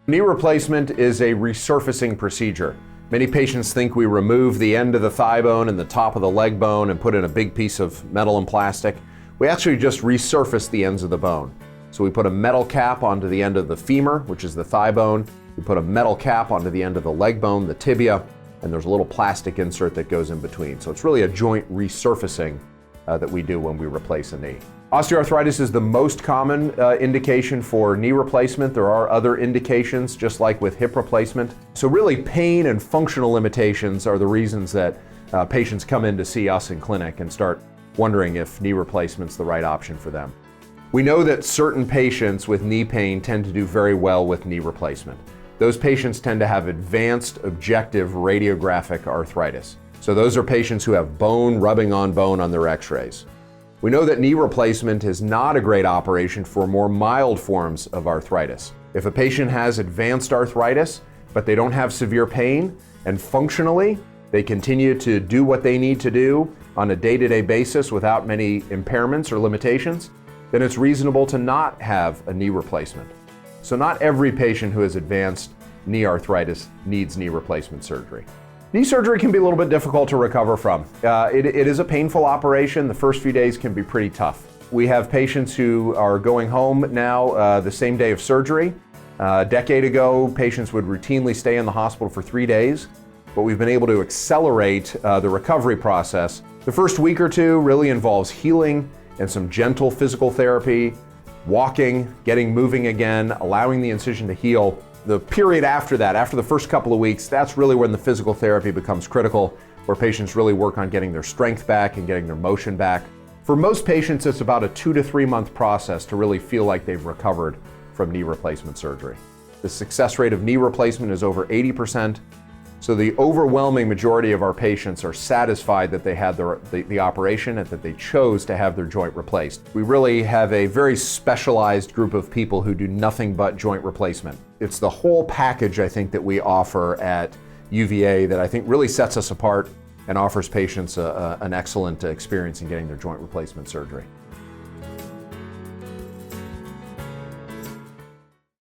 Knee replacement is a resurfacing procedure. Many patients think we remove the end of the thigh bone and the top of the leg bone and put in a big piece of metal and plastic. We actually just resurface the ends of the bone. So we put a metal cap onto the end of the femur, which is the thigh bone. We put a metal cap onto the end of the leg bone, the tibia, and there's a little plastic insert that goes in between. So it's really a joint resurfacing that we do when we replace a knee. Osteoarthritis is the most common indication for knee replacement. There are other indications, just like with hip replacement. So really, pain and functional limitations are the reasons that patients come in to see us in clinic and start wondering if knee replacement's the right option for them. We know that certain patients with knee pain tend to do very well with knee replacement. Those patients tend to have advanced objective radiographic arthritis. So those are patients who have bone rubbing on bone on their x-rays. We know that knee replacement is not a great operation for more mild forms of arthritis. If a patient has advanced arthritis, but they don't have severe pain, and functionally they continue to do what they need to do on a day-to-day basis without many impairments or limitations, then it's reasonable to not have a knee replacement. So not every patient who has advanced knee arthritis needs knee replacement surgery. Knee surgery can be a little bit difficult to recover from. It is a painful operation. The first few days can be pretty tough. We have patients who are going home now the same day of surgery. A decade ago, patients would routinely stay in the hospital for 3 days, but we've been able to accelerate the recovery process. The first week or two really involves healing and some gentle physical therapy, walking, getting moving again, allowing the incision to heal. The period after that, after the first couple of weeks, that's really when the physical therapy becomes critical, where patients really work on getting their strength back and getting their motion back. For most patients, it's about a 2 to 3 month process to really feel like they've recovered from knee replacement surgery. The success rate of knee replacement is over 80%. So the overwhelming majority of our patients are satisfied that they had the operation and that they chose to have their joint replaced. We really have a very specialized group of people who do nothing but joint replacement. It's the whole package, I think, that we offer at UVA that I think really sets us apart and offers patients an excellent experience in getting their joint replacement surgery.